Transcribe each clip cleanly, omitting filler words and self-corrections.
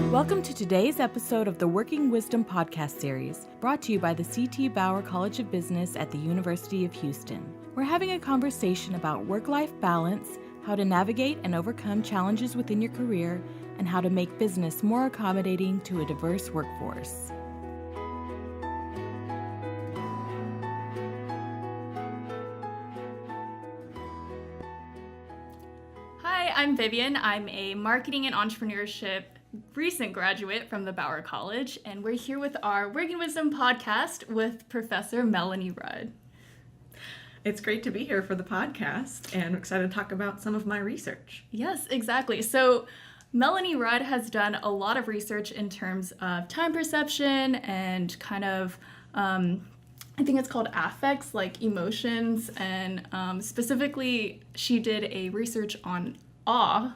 Welcome to today's episode of the Working Wisdom podcast series, brought to you by the C.T. Bauer College of Business at the University of Houston. We're having a conversation about work-life balance, how to navigate and overcome challenges within your career, and how to make business more accommodating to a diverse workforce. Hi, I'm Viviane. I'm a marketing and entrepreneurship recent graduate from the Bauer College, and we're here with our Working Wisdom podcast with Professor Melanie Rudd. It's great to be here for the podcast, and I'm excited to talk about some of my research. Yes, exactly. So Melanie Rudd has done a lot of research in terms of time perception and kind of, I think it's called affects, like emotions, and specifically she did a research on awe,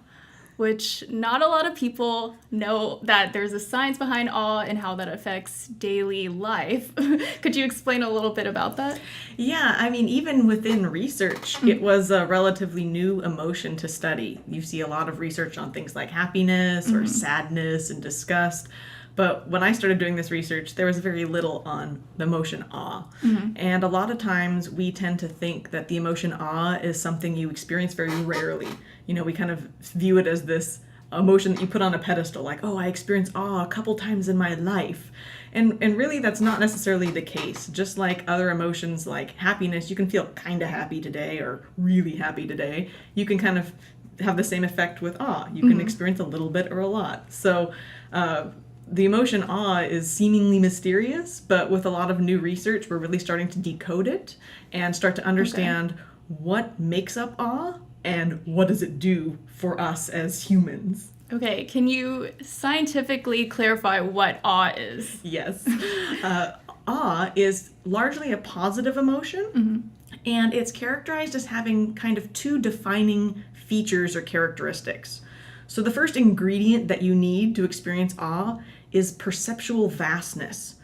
which not a lot of people know that there's a science behind awe and how that affects daily life. Could you explain a little bit about that? Yeah, I mean, even within research, it was a relatively new emotion to study. You see a lot of research on things like happiness or sadness and disgust. But when I started doing this research, there was very little on the emotion awe. And a lot of times we tend to think that the emotion awe is something you experience very rarely. You know, we kind of view it as this emotion that you put on a pedestal, like, oh, I experienced awe a couple times in my life. And really, that's not necessarily the case. Just like other emotions like happiness, you can feel kind of happy today or really happy today. You can kind of have the same effect with awe. You can experience a little bit or a lot. So the emotion awe is seemingly mysterious, but with a lot of new research, we're really starting to decode it and start to understand what makes up awe and what does it do for us as humans. Okay, can you scientifically clarify what awe is? Yes. Awe is largely a positive emotion, and it's characterized as having kind of two defining features or characteristics. So the first ingredient that you need to experience awe is perceptual vastness,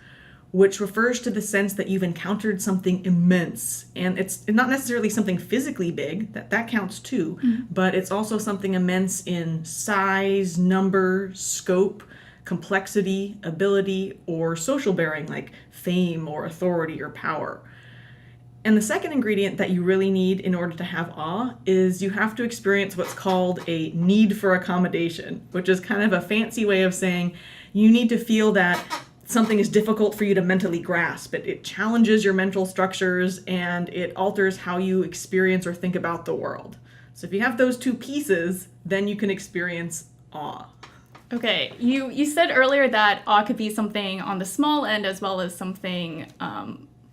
which refers to the sense that you've encountered something immense. And it's not necessarily something physically big, that counts too, but it's also something immense in size, number, scope, complexity, ability, or social bearing like fame or authority or power. And the second ingredient that you really need in order to have awe is you have to experience what's called a need for accommodation, which is kind of a fancy way of saying you need to feel that something is difficult for you to mentally grasp. It challenges your mental structures and it alters how you experience or think about the world. So if you have those two pieces, then you can experience awe. Okay, you said earlier that awe could be something on the small end as well as something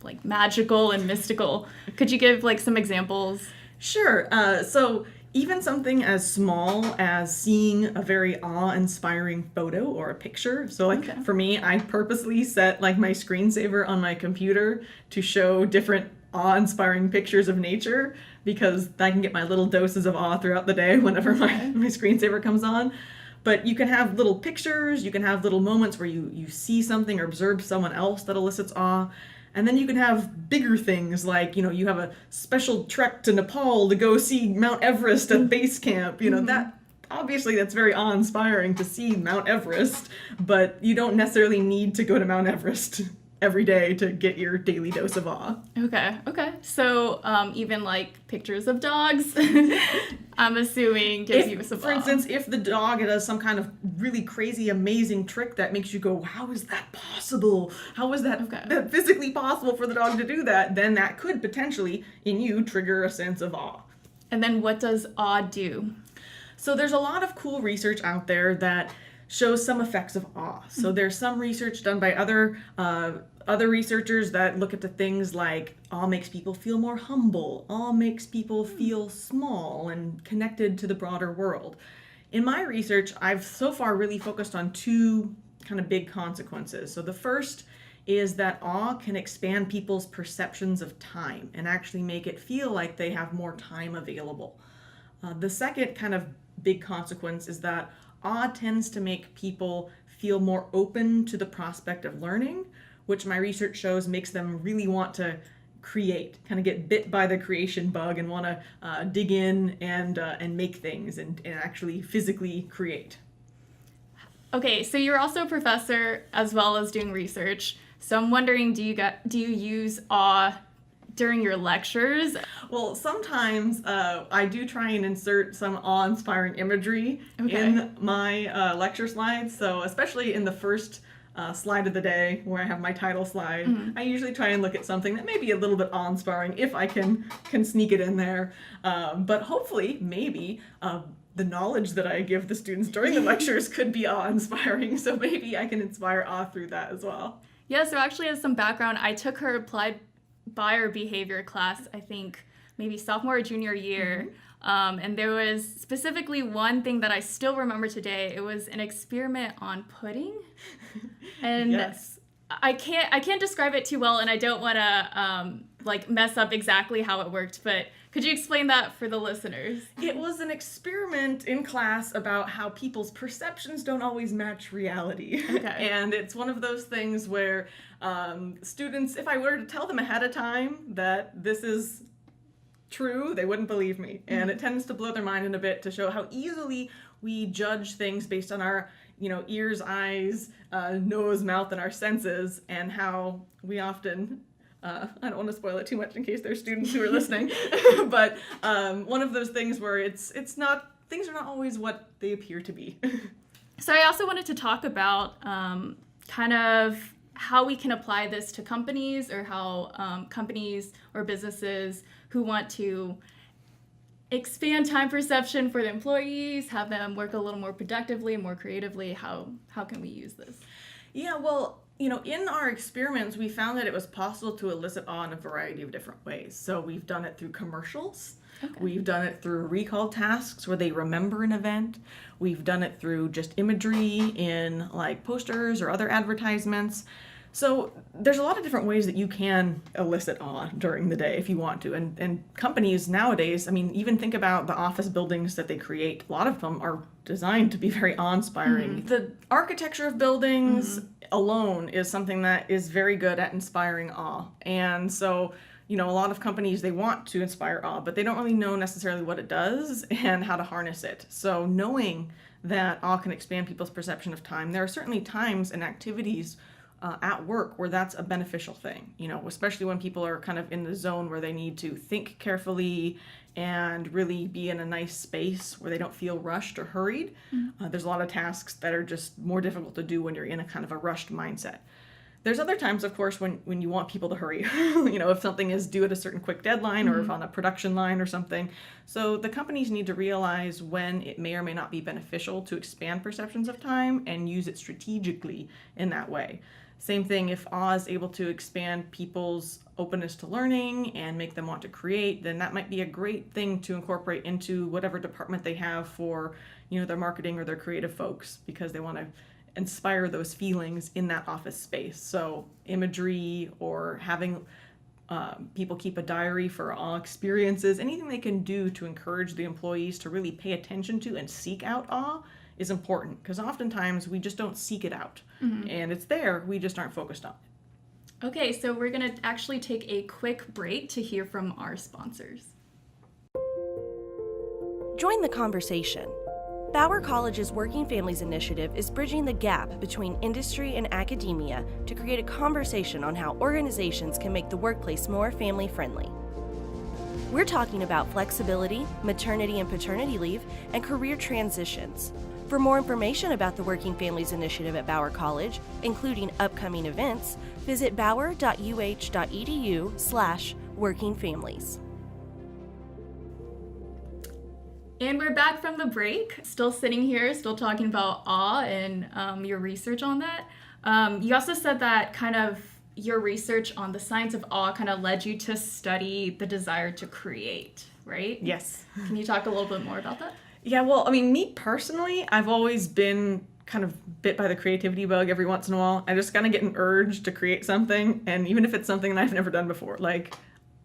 like magical and mystical. Could you give like some examples? Sure. So even something as small as seeing a very awe-inspiring photo or a picture. So like for me, I purposely set like my screensaver on my computer to show different awe-inspiring pictures of nature because I can get my little doses of awe throughout the day whenever my screensaver comes on. But you can have little pictures, you can have little moments where you see something or observe someone else that elicits awe. And then you can have bigger things like, you know, you have a special trek to Nepal to go see Mount Everest at base camp. You know, that obviously that's very awe-inspiring to see Mount Everest, but you don't necessarily need to go to Mount Everest every day to get your daily dose of awe. Okay. So even like pictures of dogs, I'm assuming gives you some awe. For instance, if the dog does some kind of really crazy, amazing trick that makes you go, how is that possible? How is that physically possible for the dog to do that? Then that could potentially, in you, trigger a sense of awe. And then what does awe do? So there's a lot of cool research out there that shows some effects of awe. So there's some research done by other researchers that look at the things like awe makes people feel more humble, awe makes people feel small and connected to the broader world. In my research, I've so far really focused on two kind of big consequences. So the first is that awe can expand people's perceptions of time and actually make it feel like they have more time available. The second kind of big consequence is that awe tends to make people feel more open to the prospect of learning, which my research shows makes them really want to create, kind of get bit by the creation bug and want to dig in and make things and actually physically create. Okay, so you're also a professor as well as doing research. So I'm wondering, do you use awe during your lectures? Well, sometimes I do try and insert some awe-inspiring imagery in my lecture slides. So especially in the first slide of the day where I have my title slide, I usually try and look at something that may be a little bit awe-inspiring if I can sneak it in there. But hopefully, maybe, the knowledge that I give the students during the lectures could be awe-inspiring. So maybe I can inspire awe through that as well. Yeah, so actually as some background, I took her applied Bauer behavior class, I think maybe sophomore or junior year. And there was specifically one thing that I still remember today. It was an experiment on pudding. And Yes. I can't describe it too well, and I don't want to mess up exactly how it worked, but could you explain that for the listeners? It was an experiment in class about how people's perceptions don't always match reality. Okay. And it's one of those things where students, if I were to tell them ahead of time that this is true, they wouldn't believe me. And it tends to blow their mind in a bit to show how easily we judge things based on our ears, eyes, nose, mouth, and our senses, and how we often, I don't want to spoil it too much in case there's students who are listening, but one of those things where it's not, things are not always what they appear to be. So I also wanted to talk about kind of how we can apply this to companies, or how companies or businesses who want to expand time perception for the employees, have them work a little more productively and more creatively, how can we use this? Yeah, well, in our experiments, we found that it was possible to elicit awe in a variety of different ways. So we've done it through commercials. Okay. We've done it through recall tasks where they remember an event. We've done it through just imagery in like posters or other advertisements. So there's a lot of different ways that you can elicit awe during the day if you want to. And companies nowadays, I mean, even think about the office buildings that they create. A lot of them are designed to be very awe-inspiring. The architecture of buildings alone is something that is very good at inspiring awe. And so, a lot of companies, they want to inspire awe, but they don't really know necessarily what it does and how to harness it. So knowing that awe can expand people's perception of time, there are certainly times and activities at work where that's a beneficial thing, especially when people are kind of in the zone where they need to think carefully and really be in a nice space where they don't feel rushed or hurried. There's a lot of tasks that are just more difficult to do when you're in a kind of a rushed mindset. There's other times, of course, when you want people to hurry, if something is due at a certain quick deadline or if on a production line or something. So the companies need to realize when it may or may not be beneficial to expand perceptions of time and use it strategically in that way. Same thing, if awe is able to expand people's openness to learning and make them want to create, then that might be a great thing to incorporate into whatever department they have for, their marketing or their creative folks, because they want to inspire those feelings in that office space. So imagery or having people keep a diary for awe experiences, anything they can do to encourage the employees to really pay attention to and seek out awe is important, because oftentimes we just don't seek it out. And it's there, we just aren't focused on it. Okay, so we're going to actually take a quick break to hear from our sponsors. Join the conversation. Bauer College's Working Families Initiative is bridging the gap between industry and academia to create a conversation on how organizations can make the workplace more family-friendly. We're talking about flexibility, maternity and paternity leave, and career transitions. For more information about the Working Families Initiative at Bauer College, including upcoming events, visit bauer.uh.edu/workingfamilies. And we're back from the break, still sitting here, still talking about awe and your research on that. You also said that kind of your research on the science of awe kind of led you to study the desire to create, right? Yes. Can you talk a little bit more about that? Yeah, well, I mean, me personally, I've always been kind of bit by the creativity bug every once in a while. I just kind of get an urge to create something, and even if it's something that I've never done before, like,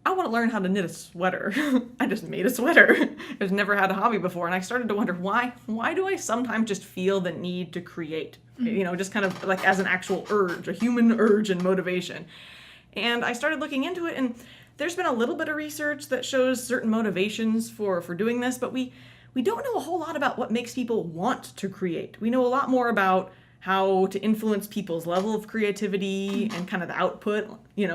I want to learn how to knit a sweater. I just made a sweater. I've never had a hobby before, and I started to wonder why do I sometimes just feel the need to create? Just kind of like as an actual urge, a human urge and motivation. And I started looking into it, and there's been a little bit of research that shows certain motivations for doing this, but we don't know a whole lot about what makes people want to create. We know a lot more about how to influence people's level of creativity and kind of the output,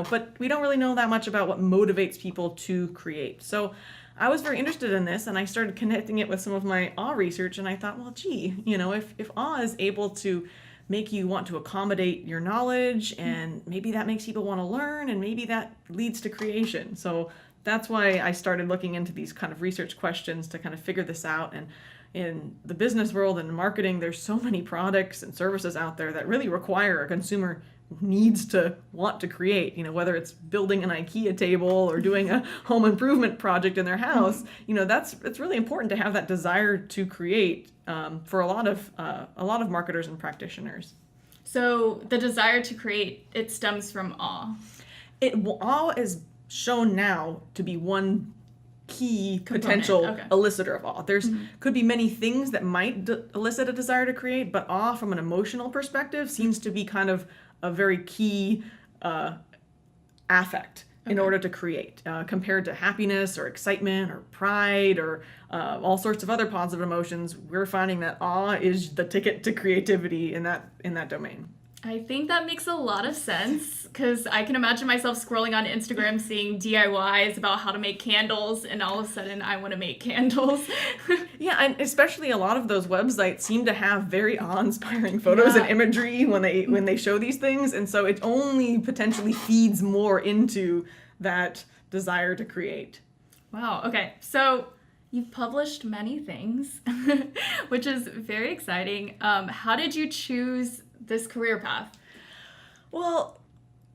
but we don't really know that much about what motivates people to create. So I was very interested in this, and I started connecting it with some of my awe research, and I thought, well, gee, if awe is able to make you want to accommodate your knowledge, and maybe that makes people want to learn, and maybe that leads to creation. So that's why I started looking into these kind of research questions to kind of figure this out. And in the business world and marketing, there's so many products and services out there that really require a consumer needs to want to create, whether it's building an IKEA table or doing a home improvement project in their house. It's really important to have that desire to create for a lot of marketers and practitioners. So the desire to create, it stems from awe. Awe is shown now to be one key potential elicitor of awe. There's could be many things that might elicit a desire to create, but awe from an emotional perspective seems to be kind of a very key affect in order to create, compared to happiness or excitement or pride or all sorts of other positive emotions. We're finding that awe is the ticket to creativity in that domain. I think that makes a lot of sense, because I can imagine myself scrolling on Instagram seeing DIYs about how to make candles, and all of a sudden I want to make candles. Yeah, and especially a lot of those websites seem to have very awe-inspiring photos and imagery when they show these things, and so it only potentially feeds more into that desire to create. Wow, okay, so you've published many things, which is very exciting. How did you choose this career path? Well,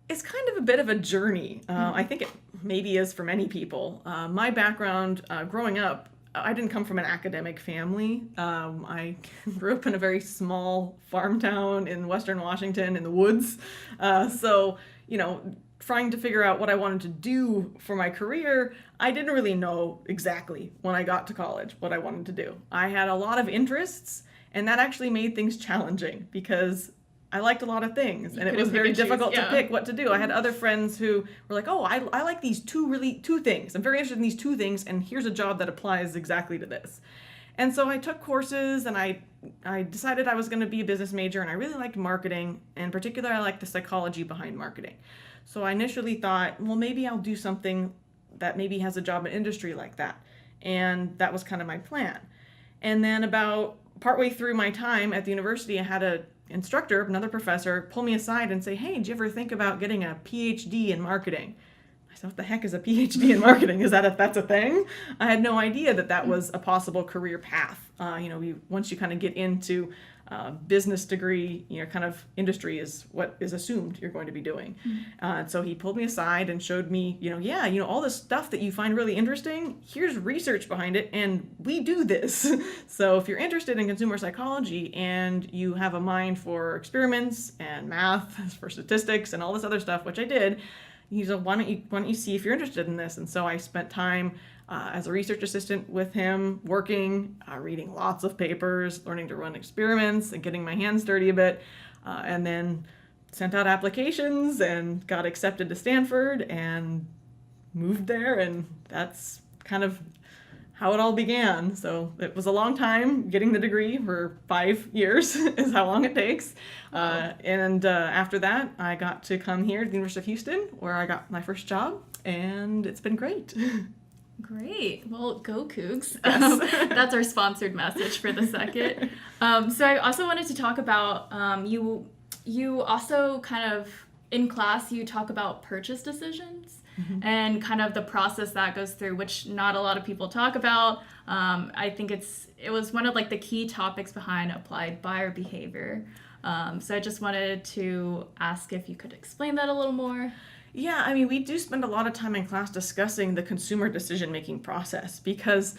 it's kind of a bit of a journey. I think it maybe is for many people. My background growing up, I didn't come from an academic family. I grew up in a very small farm town in Western Washington in the woods. So, trying to figure out what I wanted to do for my career, I didn't really know exactly when I got to college what I wanted to do. I had a lot of interests, and that actually made things challenging because I liked a lot of things, and it was very difficult to pick what to do. I had other friends who were like, oh, I like these two things. I'm very interested in these two things, and here's a job that applies exactly to this. And so I took courses, and I decided I was going to be a business major, and I really liked marketing. In particular, I liked the psychology behind marketing. So I initially thought, well, maybe I'll do something that maybe has a job in industry like that. And that was kind of my plan. And then about partway through my time at the university, I had an instructor, another professor, pull me aside and say, hey, did you ever think about getting a PhD in marketing? I said, what the heck is a PhD in marketing? That's a thing? I had no idea that was a possible career path. Once you kind of get into business degree, kind of industry is what is assumed you're going to be doing. So he pulled me aside and showed me, all this stuff that you find really interesting, here's research behind it, and we do this. So if you're interested in consumer psychology and you have a mind for experiments and math, for statistics and all this other stuff, which I did, he said, why don't you see if you're interested in this? And so I spent time as a research assistant with him, working, reading lots of papers, learning to run experiments, and getting my hands dirty a bit, and then sent out applications and got accepted to Stanford and moved there, and that's kind of how it all began. So it was a long time. Getting the degree for 5 years is how long it takes. And after that, I got to come here to the University of Houston, where I got my first job, and it's been great. Great. Well, go Cougs. Yes. That's our sponsored message for the second. So I also wanted to talk about, you also kind of, in class, you talk about purchase decisions and kind of the process that goes through, which not a lot of people talk about. I think it was one of the key topics behind applied buyer behavior. So I just wanted to ask if you could explain that a little more. Yeah, we do spend a lot of time in class discussing the consumer decision-making process because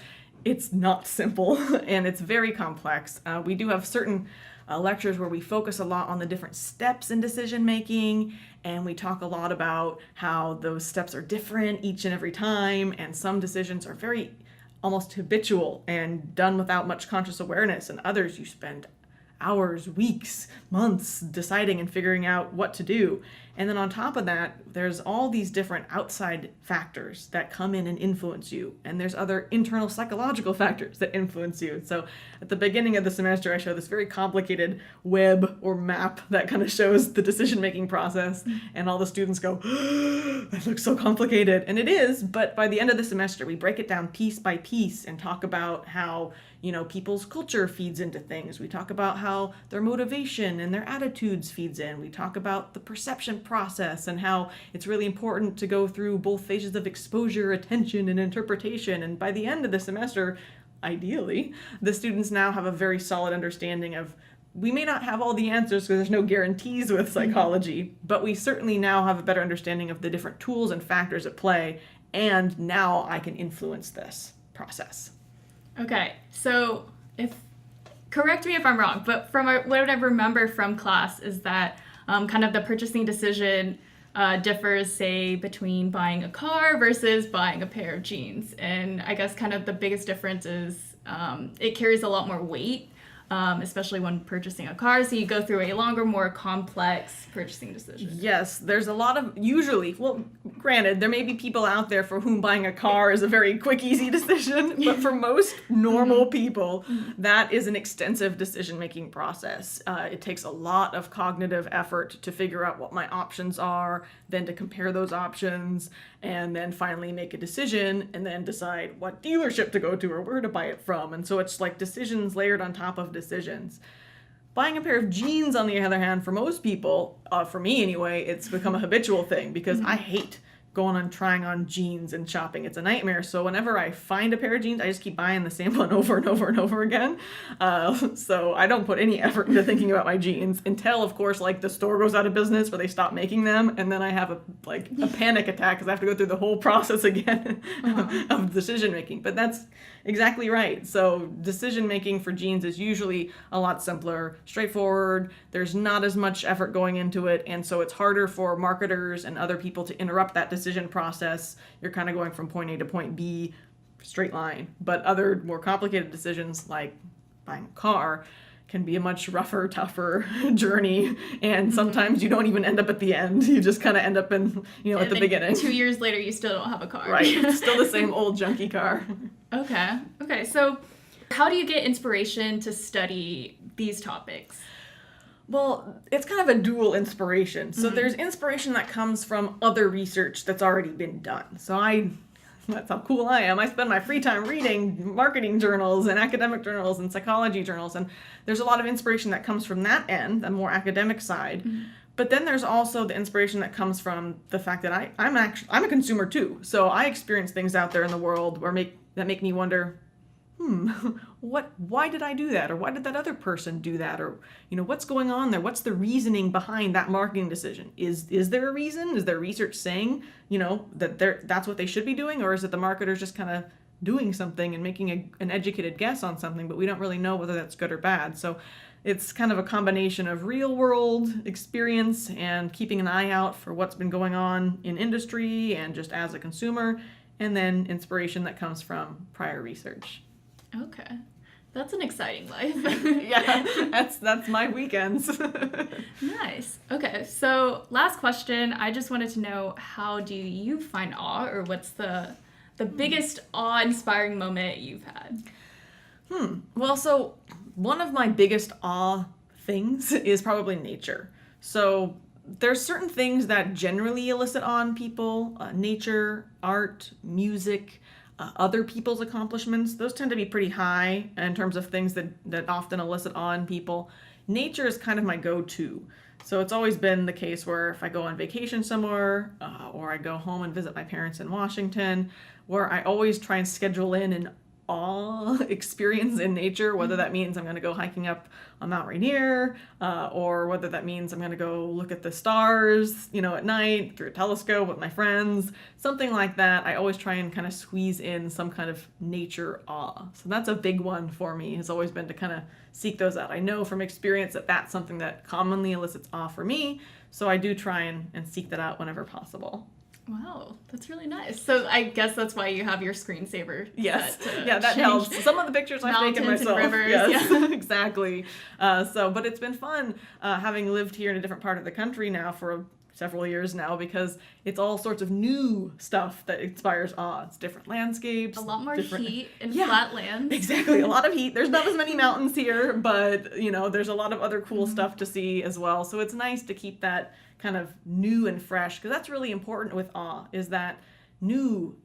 it's not simple and it's very complex. We do have certain lectures where we focus a lot on the different steps in decision-making, and we talk a lot about how those steps are different each and every time, and some decisions are very almost habitual and done without much conscious awareness, and others you spend hours, weeks, months deciding and figuring out what to do. And then on top of that, there's all these different outside factors that come in and influence you. And there's other internal psychological factors that influence you. So at the beginning of the semester, I show this very complicated web or map that kind of shows the decision-making process. And all the students go, that looks so complicated. And it is, but by the end of the semester, we break it down piece by piece and talk about how, people's culture feeds into things. We talk about how their motivation and their attitudes feeds in. We talk about the perception process and how it's really important to go through both phases of exposure, attention, and interpretation. And by the end of the semester, ideally, the students now have a very solid understanding of, we may not have all the answers because there's no guarantees with psychology, but we certainly now have a better understanding of the different tools and factors at play. And now I can influence this process. Okay, so correct me if I'm wrong, but from what I remember from class is that kind of the purchasing decision differs, say, between buying a car versus buying a pair of jeans. And I guess kind of the biggest difference is it carries a lot more weight, especially when purchasing a car. So you go through a longer, more complex purchasing decision. Yes, there's a lot of, usually, well, granted, there may be people out there for whom buying a car is a very quick, easy decision, but for most normal people, that is an extensive decision-making process. It takes a lot of cognitive effort to figure out what my options are, then to compare those options, and then finally make a decision, and then decide what dealership to go to or where to buy it from. And so it's like decisions layered on top of decisions. Buying a pair of jeans, on the other hand, for most people, for me anyway, it's become a habitual thing because I hate going on trying on jeans and shopping. It's a nightmare. So whenever I find a pair of jeans, I just keep buying the same one over and over and over again. So I don't put any effort into thinking about my jeans until, of course, like the store goes out of business or they stop making them. And then I have a panic attack because I have to go through the whole process again of decision making. But that's exactly right. So decision making for jeans is usually a lot simpler, straightforward. There's not as much effort going into it. And so it's harder for marketers and other people to interrupt that decision process. You're kind of going from point A to point B, straight line. But other more complicated decisions like buying a car can be a much rougher, tougher journey. And sometimes you don't even end up at the end. You just kind of end up in, at the beginning. 2 years later, you still don't have a car. Right. It's still the same old junky car. Okay. So how do you get inspiration to study these topics? Well, it's kind of a dual inspiration. So there's inspiration that comes from other research that's already been done. So that's how cool I am. I spend my free time reading marketing journals and academic journals and psychology journals. And there's a lot of inspiration that comes from that end, the more academic side. But then there's also the inspiration that comes from the fact that I'm a consumer too. So I experience things out there in the world that make me wonder, why did I do that? Or why did that other person do that? Or, what's going on there? What's the reasoning behind that marketing decision? Is there a reason? Is there research saying, that's what they should be doing? Or is it the marketers just kind of doing something and making an educated guess on something, but we don't really know whether that's good or bad? So it's kind of a combination of real world experience and keeping an eye out for what's been going on in industry and just as a consumer, and then inspiration that comes from prior research. Okay. That's an exciting life. Yeah, that's my weekends. Nice. Okay, so last question. I just wanted to know, how do you find awe, or what's the biggest awe-inspiring moment you've had? Well, so one of my biggest awe things is probably nature. So there's certain things that generally elicit awe in people, nature, art, music, other people's accomplishments. Those tend to be pretty high in terms of things that often elicit awe in people. Nature is kind of my go-to. So it's always been the case where if I go on vacation somewhere, or I go home and visit my parents in Washington, where I always try and schedule in an awe experience in nature, whether that means I'm going to go hiking up on Mount Rainier, or whether that means I'm going to go look at the stars, at night through a telescope with my friends, something like that. I always try and kind of squeeze in some kind of nature awe. So that's a big one for me, has always been to kind of seek those out. I know from experience that that's something that commonly elicits awe for me, so I do try and seek that out whenever possible. Wow, that's really nice. So I guess that's why you have your screensaver. Yes, yeah, that helps. Some of the pictures I've taken myself. And rivers. Yes, exactly. But it's been fun having lived here in a different part of the country now for several years now because it's all sorts of new stuff that inspires awe. It's different landscapes. A lot more heat and Yeah, flat lands. Exactly, a lot of heat. There's not as many mountains here, but there's a lot of other cool stuff to see as well. So it's nice to keep that kind of new and fresh, because that's really important with awe, is that new,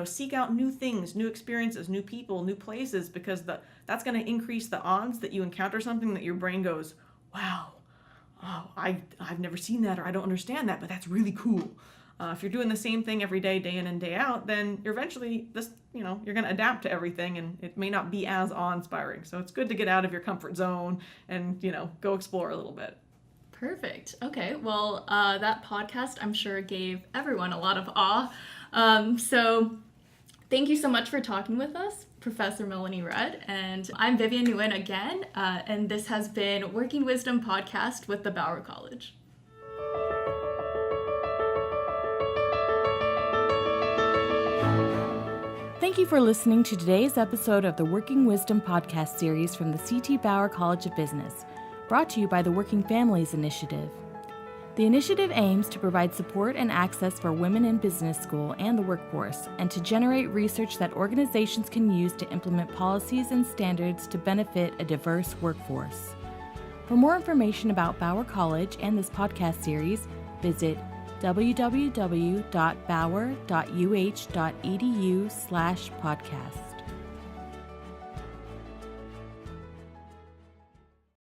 seek out new things, new experiences, new people, new places, because that's going to increase the odds that you encounter something that your brain goes, wow, oh, I've never seen that, or I don't understand that, but that's really cool. If you're doing the same thing every day, day in and day out, then you're eventually you're going to adapt to everything, and it may not be as awe-inspiring. So it's good to get out of your comfort zone and, go explore a little bit. Perfect. Okay. Well, that podcast, I'm sure, gave everyone a lot of awe. So thank you so much for talking with us, Professor Melanie Rudd. And I'm Viviane Nguyen again, and this has been Working Wisdom Podcast with the Bauer College. Thank you for listening to today's episode of the Working Wisdom podcast series from the CT Bauer College of Business, brought to you by the Working Families Initiative. The initiative aims to provide support and access for women in business school and the workforce, and to generate research that organizations can use to implement policies and standards to benefit a diverse workforce. For more information about Bauer College and this podcast series, visit www.bauer.uh.edu/podcasts.